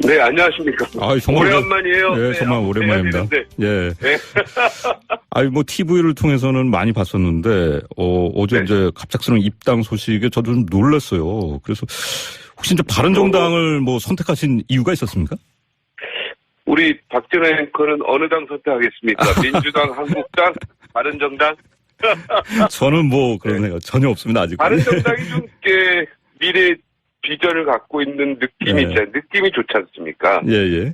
네, 안녕하십니까. 정말 오랜만이에요. 네, 정말 오랜만입니다. 예. 네. 뭐 TV를 통해서는 많이 봤었는데 어제 네. 이제 갑작스러운 입당 소식에 저도 좀 놀랐어요. 그래서 혹시 이제 바른정당을 뭐 선택하신 이유가 있었습니까? 우리 박진호 앵커는 어느 당 선택하겠습니까? 민주당, 한국당, 바른정당? 저는 뭐 그런 생각 전혀 없습니다, 아직. 바른정당이 좀 미래 비전을 갖고 있는 느낌이 있잖아요. 느낌이 좋지 않습니까? 예.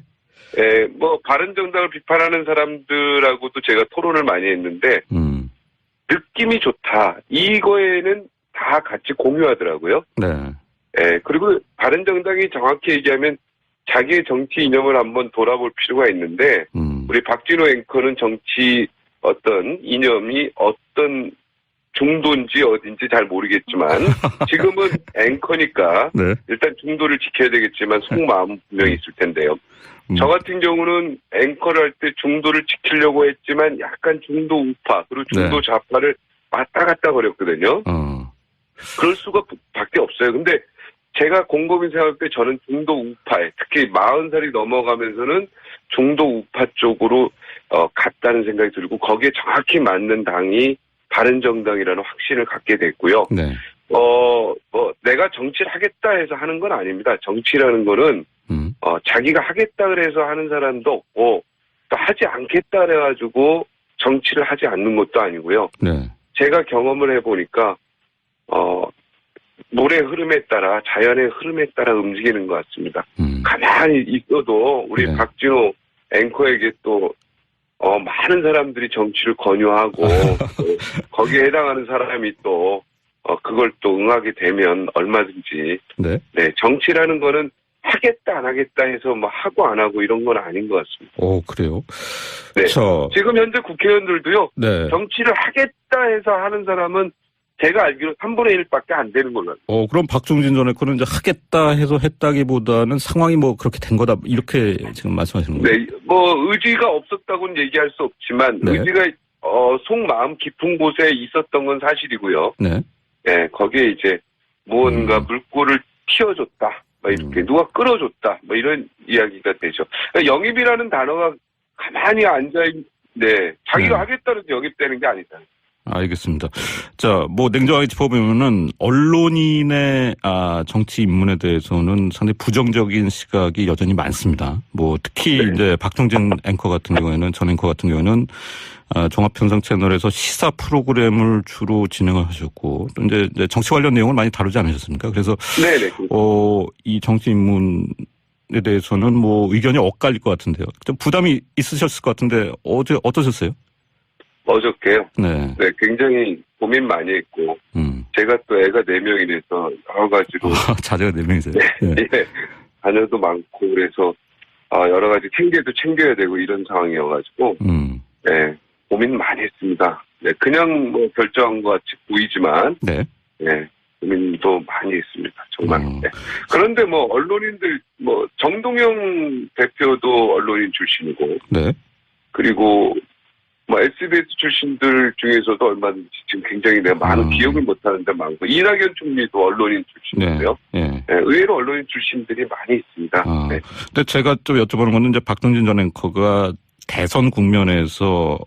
뭐 바른정당을 비판하는 사람들하고도 제가 토론을 많이 했는데 느낌이 좋다. 이거에는 다 같이 공유하더라고요. 네. 그리고 바른정당이 정확히 얘기하면 자기의 정치 이념을 한번 돌아볼 필요가 있는데 우리 박진호 앵커는 정치 어떤 이념이 어떤 중도인지 어딘지 잘 모르겠지만 지금은 앵커니까 네. 일단 중도를 지켜야 되겠지만 속마음은 분명히 있을 텐데요. 저 같은 경우는 앵커를 할 때 중도를 지키려고 했지만 약간 중도 우파 그리고 중도 좌파를 왔다 갔다 거렸거든요. 그럴 수가 밖에 없어요. 근데 제가 곰곰이 생각할 때 저는 중도 우파에 특히 40살이 넘어가면서는 중도 우파 쪽으로 갔다는 생각이 들고 거기에 정확히 맞는 당이 바른정당이라는 확신을 갖게 됐고요. 네. 내가 정치를 하겠다 해서 하는 건 아닙니다. 정치라는 거는 자기가 하겠다 그래서 하는 사람도 없고 또 하지 않겠다 그래가지고 정치를 하지 않는 것도 아니고요. 네. 제가 경험을 해보니까 물의 흐름에 따라 자연의 흐름에 따라 움직이는 것 같습니다. 가만히 있어도 우리 박진호 앵커에게 또 많은 사람들이 정치를 권유하고 거기에 해당하는 사람이 또 그걸 또 응하게 되면 얼마든지 네 정치라는 거는 하겠다 안 하겠다 해서 뭐 하고 안 하고 이런 건 아닌 것 같습니다. 그래요? 네. 지금 현재 국회의원들도요. 네. 정치를 하겠다 해서 하는 사람은 제가 알기로 3분의 1밖에 안 되는 걸로 알고. 그럼 박종진 전 앵커는 이제 하겠다 해서 했다기보다는 상황이 뭐 그렇게 된 거다 이렇게 지금 말씀하시는 거예요? 네, 뭐 의지가 없었다고는 얘기할 수 없지만 의지가 속마음 깊은 곳에 있었던 건 사실이고요. 네, 거기에 이제 무언가 물꼬를 튀어줬다, 뭐 이렇게 누가 끌어줬다, 뭐 이런 이야기가 되죠. 그러니까 영입이라는 단어가 가만히 자기가 하겠다는 영입되는 게 아니잖아요. 알겠습니다. 자, 뭐 냉정하게 짚어보면은 언론인의 정치 입문에 대해서는 상당히 부정적인 시각이 여전히 많습니다. 뭐 특히 이제 박종진 앵커 같은 경우에는 전 앵커 같은 경우에는 종합편성 채널에서 시사 프로그램을 주로 진행을 하셨고 또 이제 정치 관련 내용을 많이 다루지 않으셨습니까? 그래서 이 정치 입문에 대해서는 뭐 의견이 엇갈릴 것 같은데요. 좀 부담이 있으셨을 것 같은데 어제 어떠셨어요? 어저께요? 네, 굉장히 고민 많이 했고, 제가 또 애가 4명이라서 여러 가지로. 자녀가 4명이세요? 네. 자녀도 많고, 그래서, 여러 가지 챙겨야 되고 이런 상황이어가지고, 고민 많이 했습니다. 네, 그냥 뭐 결정한 것 같이 보이지만, 고민도 많이 했습니다. 정말. 그런데 뭐, 언론인들, 정동영 대표도 언론인 출신이고, 그리고, SBS 출신들 중에서도 얼마든지 지금 굉장히 내가 많은 기억을 못하는데 많고, 이낙연 총리도 언론인 출신이고요. 의외로 언론인 출신들이 많이 있습니다. 근데 제가 좀 여쭤보는 거는 이제 박종진 전 앵커가 대선 국면에서,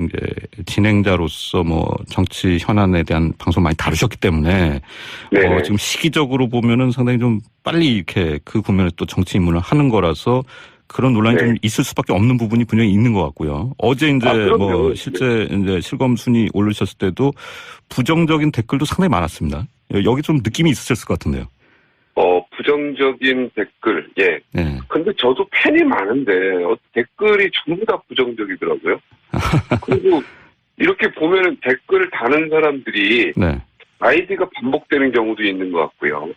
이제 진행자로서 뭐 정치 현안에 대한 방송 많이 다루셨기 때문에, 지금 시기적으로 보면은 상당히 좀 빨리 이렇게 그 국면에 또 정치 입문을 하는 거라서 그런 논란이 좀 있을 수밖에 없는 부분이 분명히 있는 것 같고요. 어제 이제 실제 이제 실검 순위 올리셨을 때도 부정적인 댓글도 상당히 많았습니다. 여기 좀 느낌이 있으셨을 것 같은데요. 부정적인 댓글, 근데 저도 팬이 많은데 댓글이 전부 다 부정적이더라고요. 그리고 이렇게 보면은 댓글을 다는 사람들이 아이디가 반복되는 경우도 있는 것 같고요.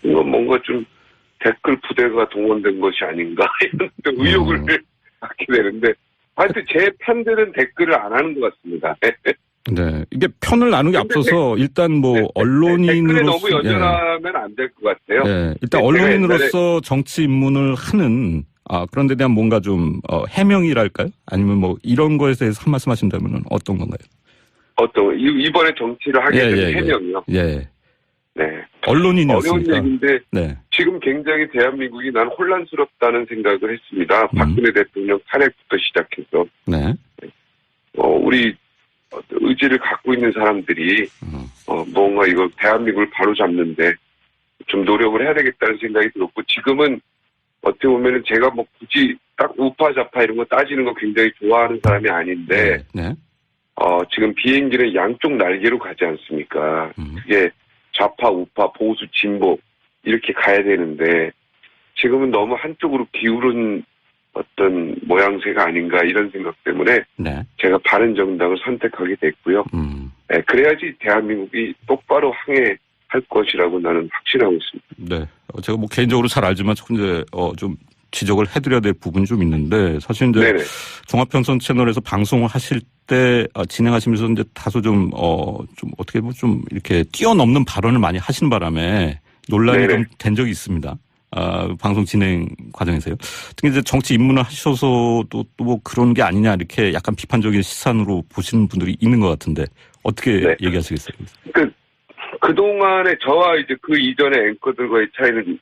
이건 뭔가 좀 댓글 부대가 동원된 것이 아닌가 이런 의혹을 갖게 되는데 하여튼 제 팬들은 댓글을 안 하는 것 같습니다. 이게 편을 나누기 앞서서 일단 뭐 언론인으로서 댓글에 너무 연연하면 안 될 것 같아요. 일단 언론인으로서 정치 입문을 하는 그런 데 대한 뭔가 좀 해명이랄까요? 아니면 뭐 이런 거에 대해서 한 말씀 하신다면 어떤 건가요? 이번에 정치를 하게 된 해명이요? 네. 언론인이었으니까. 어려운 얘기인데 네. 지금 굉장히 대한민국이 난 혼란스럽다는 생각을 했습니다. 박근혜 대통령 탄핵부터 시작해서 네. 우리 의지를 갖고 있는 사람들이 뭔가 이거 대한민국을 바로잡는데 좀 노력을 해야 되겠다는 생각이 들었고 지금은 어떻게 보면은 제가 뭐 굳이 딱 우파 좌파 이런 거 따지는 거 굉장히 좋아하는 사람이 아닌데 네. 지금 비행기는 양쪽 날개로 가지 않습니까? 그게 좌파 우파 보수 진보 이렇게 가야 되는데 지금은 너무 한쪽으로 기울은 어떤 모양새가 아닌가 이런 생각 때문에 네. 제가 바른정당을 선택하게 됐고요. 네, 그래야지 대한민국이 똑바로 항해할 것이라고 나는 확신하고 있습니다. 네, 제가 뭐 개인적으로 잘 알지만 조금 이제 좀 지적을 해드려야 될 부분이 좀 있는데 사실 이제 네네. 종합편성 채널에서 방송을 하실 때 진행하시면서 이제 다소 좀 어떻게 보면 좀 이렇게 뛰어넘는 발언을 많이 하신 바람에 논란이 좀 된 적이 있습니다. 방송 진행 과정에서요. 특히 이제 정치 입문을 하셔서도 또 뭐 그런 게 아니냐 이렇게 약간 비판적인 시선으로 보시는 분들이 있는 것 같은데 어떻게 얘기하시겠어요? 그동안에 저와 이제 그 이전의 앵커들과의 차이는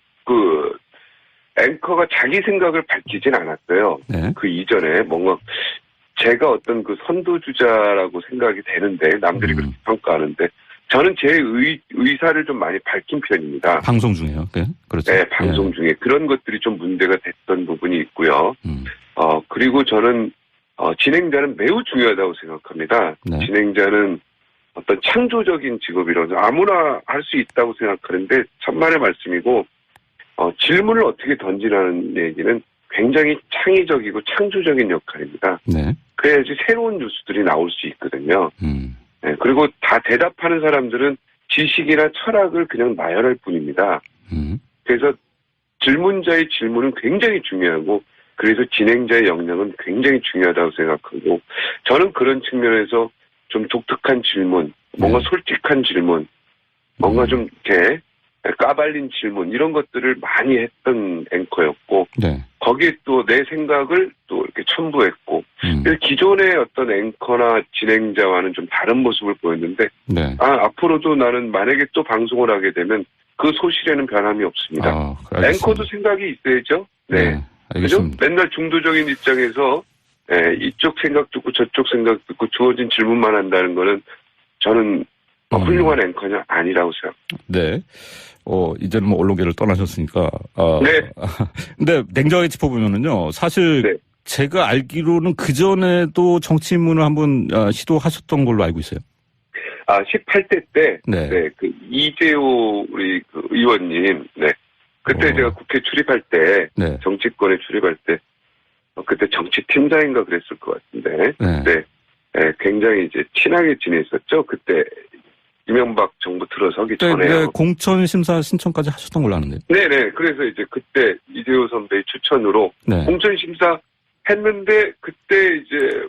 앵커가 자기 생각을 밝히진 않았어요. 네. 그 이전에 뭔가 제가 어떤 그 선두주자라고 생각이 되는데 남들이 그렇게 평가하는데 저는 제 의사를 좀 많이 밝힌 편입니다. 방송 중에요? 네, 그렇죠. 네, 방송 중에 그런 것들이 좀 문제가 됐던 부분이 있고요. 그리고 저는 진행자는 매우 중요하다고 생각합니다. 네. 진행자는 어떤 창조적인 직업이라서 아무나 할 수 있다고 생각하는데 천만의 말씀이고 질문을 어떻게 던지라는 얘기는 굉장히 창의적이고 창조적인 역할입니다. 네. 그래야지 새로운 뉴스들이 나올 수 있거든요. 네, 그리고 다 대답하는 사람들은 지식이나 철학을 그냥 나열할 뿐입니다. 그래서 질문자의 질문은 굉장히 중요하고 그래서 진행자의 역량은 굉장히 중요하다고 생각하고 저는 그런 측면에서 좀 독특한 질문, 뭔가 솔직한 질문, 뭔가 좀 이렇게 까발린 질문 이런 것들을 많이 했던 앵커였고 거기에 또 내 생각을 또 이렇게 첨부했고 그래서 기존의 어떤 앵커나 진행자와는 좀 다른 모습을 보였는데 앞으로도 나는 만약에 또 방송을 하게 되면 그 소실에는 변함이 없습니다. 앵커도 생각이 있어야죠. 네. 그죠? 맨날 중도적인 입장에서 이쪽 생각 듣고 저쪽 생각 듣고 주어진 질문만 한다는 거는 저는 훌륭한 앵커는 아니라고 생각합니다. 네. 이제는 뭐 언론계를 떠나셨으니까. 네. 근데 냉정하게 짚어보면은요, 사실 제가 알기로는 그전에도 정치 입문을 한번 시도하셨던 걸로 알고 있어요. 18대 때, 그 이재호 우리 그 의원님, 그때 제가 국회 출입할 때, 정치권에 출입할 때, 그때 정치팀장인가 그랬을 것 같은데, 굉장히 이제 친하게 지냈었죠. 그때 이명박 정부 들어서기 전에요. 공천 심사 신청까지 하셨던 걸로 아는데요. 네네. 그래서 이제 그때 이재호 선배의 추천으로 공천 심사 했는데 그때 이제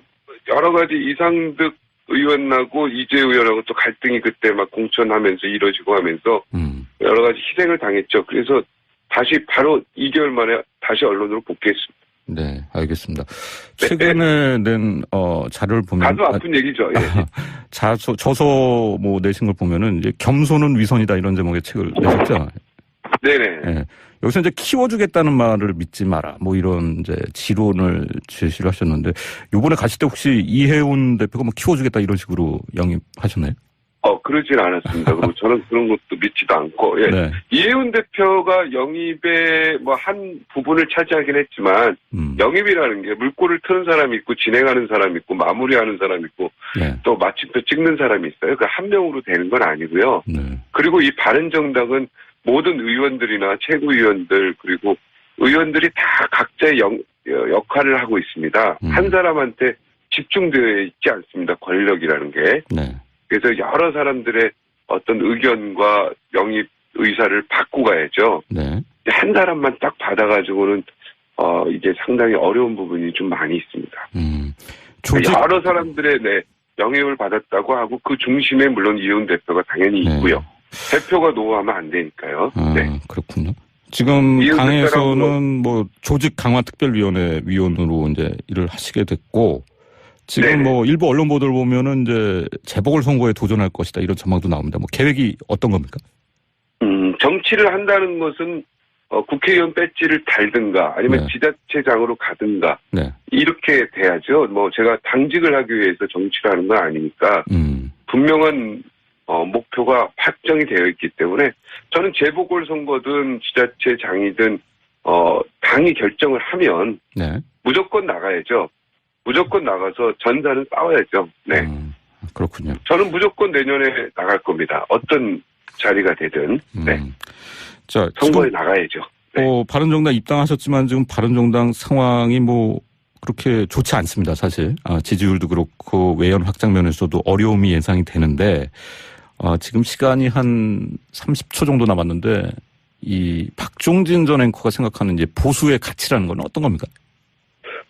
여러 가지 이상득 의원하고 이재호 의원하고 또 갈등이 그때 막 공천하면서 이뤄지고 하면서 여러 가지 희생을 당했죠. 그래서 다시 바로 2개월 만에 다시 언론으로 복귀했습니다. 네, 알겠습니다. 최근에 낸 자료를 보면 가슴 아픈 얘기죠. 저서 뭐 내신 걸 보면은 이제 겸손은 위선이다 이런 제목의 책을 내셨죠. 네네. 네. 여기서 이제 키워주겠다는 말을 믿지 마라. 뭐 이런 이제 지론을 제시를 하셨는데 요번에 가실 때 혹시 이해운 대표가 뭐 키워주겠다 이런 식으로 영입하셨나요? 그러진 않았습니다. 그리고 저는 그런 것도 믿지도 않고, 이해운 대표가 영입의 뭐 한 부분을 차지하긴 했지만, 영입이라는 게 물꼬를 트는 사람이 있고, 진행하는 사람이 있고, 마무리하는 사람이 있고, 또 마침표 찍는 사람이 있어요. 그 한 명으로 되는 건 아니고요. 그리고 이 바른정당은 모든 의원들이나 최고위원들, 그리고 의원들이 다 각자의 역할을 하고 있습니다. 한 사람한테 집중되어 있지 않습니다. 권력이라는 게. 그래서 여러 사람들의 어떤 의견과 영입 의사를 바꾸고 가야죠. 한 사람만 딱 받아가지고는 이게 상당히 어려운 부분이 좀 많이 있습니다. 여러 사람들의 영입을 받았다고 하고 그 중심에 물론 이해운 대표가 당연히 있고요. 대표가 노하면 안 되니까요. 그렇군요. 지금 당에서는 뭐 조직 강화 특별위원회 위원으로 이제 일을 하시게 됐고. 지금 뭐 일부 언론 보도를 보면은 이제 재보궐선거에 도전할 것이다 이런 전망도 나옵니다. 뭐 계획이 어떤 겁니까? 정치를 한다는 것은 국회의원 배지를 달든가 아니면 네. 지자체장으로 가든가 네. 이렇게 돼야죠. 뭐 제가 당직을 하기 위해서 정치를 하는 건 아니니까 분명한 목표가 확정이 되어 있기 때문에 저는 재보궐선거든 지자체장이든 당이 결정을 하면 네. 무조건 나가야죠. 무조건 나가서 전사는 싸워야죠. 네. 그렇군요. 저는 무조건 내년에 나갈 겁니다. 어떤 자리가 되든. 네. 자, 선거에 나가야죠. 네. 바른정당 입당하셨지만 지금 바른정당 상황이 뭐 그렇게 좋지 않습니다, 사실. 지지율도 그렇고 외연 확장 면에서도 어려움이 예상이 되는데 지금 시간이 한 30초 정도 남았는데 이 박종진 전 앵커가 생각하는 이제 보수의 가치라는 건 어떤 겁니까?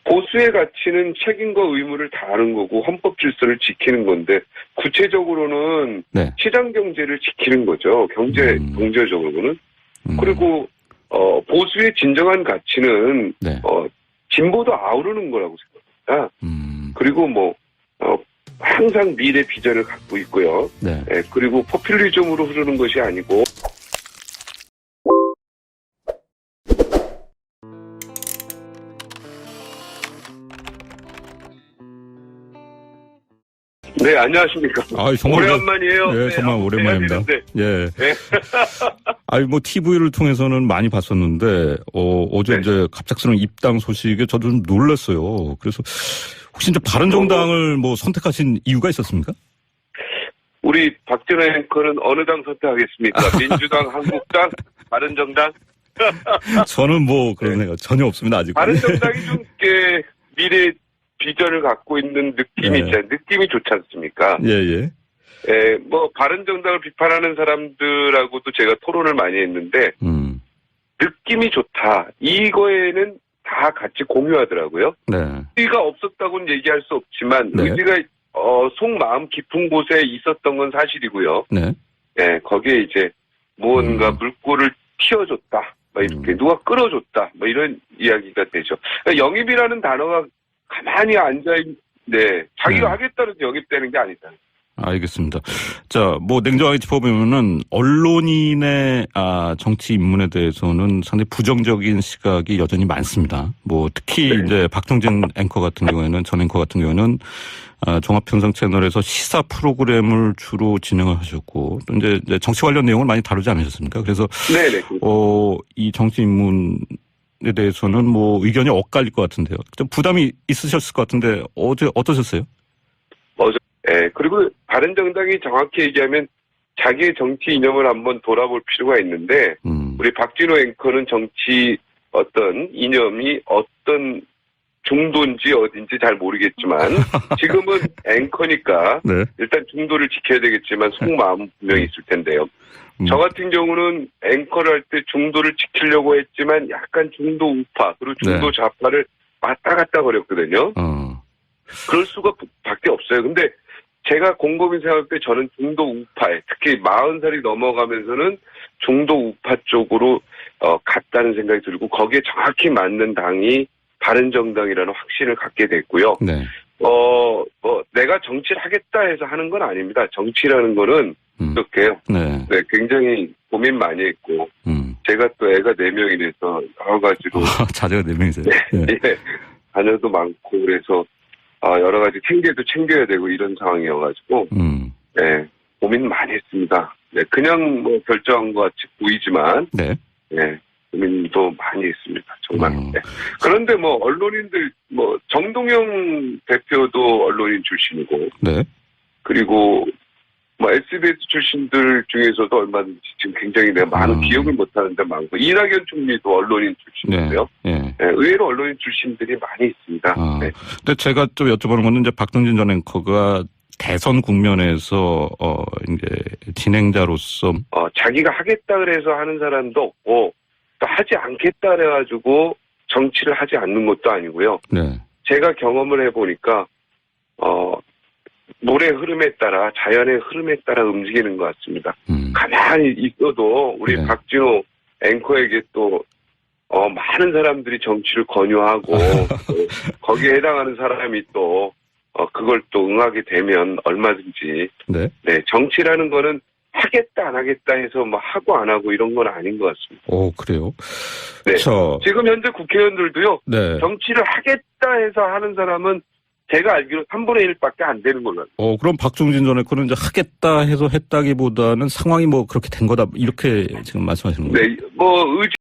보수의 가치는 책임과 의무를 다하는 거고 헌법 질서를 지키는 건데 구체적으로는 네. 시장 경제를 지키는 거죠. 경제적으로는. 그리고 보수의 진정한 가치는 네. 진보도 아우르는 거라고 생각합니다. 그리고 뭐 항상 미래 비전을 갖고 있고요. 네. 네, 그리고 포퓰리즘으로 흐르는 것이 아니고 네, 안녕하십니까. 정말 오랜만이에요. 네, 정말 오랜만입니다. 예. 네. 뭐 TV를 통해서는 많이 봤었는데 어제 네. 이제 갑작스러운 입당 소식에 저도 좀 놀랐어요. 그래서 혹시 이제 바른정당을 뭐 선택하신 이유가 있었습니까? 우리 박진호 앵커는 어느 당 선택하겠습니까? 민주당, 한국당, 바른정당? 저는 뭐 그런 애가 전혀 없습니다, 아직. 바른정당이 좀 미래 비전을 갖고 있는 느낌이 있잖아요. 느낌이 좋지 않습니까? 예. 예, 뭐 바른정당을 비판하는 사람들하고도 제가 토론을 많이 했는데 느낌이 좋다. 이거에는 다 같이 공유하더라고요. 네. 의지가 없었다고는 얘기할 수 없지만 네. 의지가 속마음 깊은 곳에 있었던 건 사실이고요. 네. 예, 거기에 이제 무언가 물꼬를 튀어줬다. 뭐 이렇게 누가 끌어줬다. 뭐 이런 이야기가 되죠. 그러니까 영입이라는 단어가 가만히 앉아있는데 자기가 하겠다는 영입되는 게 아니다. 알겠습니다. 자, 뭐 냉정하게 짚어보면은 언론인의 정치 입문에 대해서는 상당히 부정적인 시각이 여전히 많습니다. 뭐 특히 네. 이제 박종진 앵커 같은 경우에는 전 앵커 같은 경우에는 종합편성 채널에서 시사 프로그램을 주로 진행을 하셨고 또 이제 정치 관련 내용을 많이 다루지 않으셨습니까? 그래서 네네. 이 정치 입문에 대해서는 뭐 의견이 엇갈릴 것 같은데요. 좀 부담이 있으셨을 것 같은데 어제 어떠셨어요? 예, 그리고 바른정당이 정확히 얘기하면 자기의 정치 이념을 한번 돌아볼 필요가 있는데 우리 박진호 앵커는 정치 어떤 이념이 어떤 중도인지 어딘지 잘 모르겠지만 지금은 앵커니까 네. 일단 중도를 지켜야 되겠지만 속마음은 분명히 있을 텐데요. 저 같은 경우는 앵커를 할 때 중도를 지키려고 했지만 약간 중도 우파 그리고 중도 좌파를 왔다 갔다 거렸거든요. 그럴 수가 밖에 없어요. 근데 제가 곰곰이 생각할 때 저는 중도 우파에 특히 40살이 넘어가면서는 중도 우파 쪽으로 갔다는 생각이 들고 거기에 정확히 맞는 당이 바른정당이라는 확신을 갖게 됐고요. 네. 내가 정치를 하겠다 해서 하는 건 아닙니다. 정치라는 거는 이렇게 굉장히 고민 많이 했고 제가 또 애가 4명이라서 여러 가지로 자제가 4명이세요? 네. 자녀도 많고 그래서 여러 가지 챙겨야 되고 이런 상황이어가지고 네, 고민 많이 했습니다. 네, 그냥 뭐 결정한 것 같이 보이지만 네, 고민도 많이 했습니다. 정말. 네. 그런데 뭐 언론인들 뭐 정동영 대표도 언론인 출신이고 그리고 뭐 SBS 출신들 중에서도 얼마든지 지금 굉장히 내가 많은 기억을 못하는데 많고 이낙연 총리도 언론인 출신이고요. 의외로 언론인 출신들이 많이 있습니다. 근데 제가 좀 여쭤보는 거는 이제 박종진 전 앵커가 대선 국면에서 이제 진행자로서 자기가 하겠다 그래서 하는 사람도 없고 또 하지 않겠다 그래가지고 정치를 하지 않는 것도 아니고요. 제가 경험을 해보니까 노래 흐름에 따라 자연의 흐름에 따라 움직이는 것 같습니다. 가만히 있어도 우리 박진호 앵커에게 또 많은 사람들이 정치를 권유하고 거기에 해당하는 사람이 또 그걸 또 응하게 되면 얼마든지 정치라는 거는 하겠다 안 하겠다 해서 뭐 하고 안 하고 이런 건 아닌 것 같습니다. 오, 그래요? 네. 지금 현재 국회의원들도요. 네. 정치를 하겠다 해서 하는 사람은 제가 알기로 3분의 1밖에 안 되는 걸로 알고. 그럼 박종진 전 의원은 이제 하겠다 해서 했다기보다는 상황이 뭐 그렇게 된 거다 이렇게 지금 말씀하시는 거예요? 네, 뭐 의지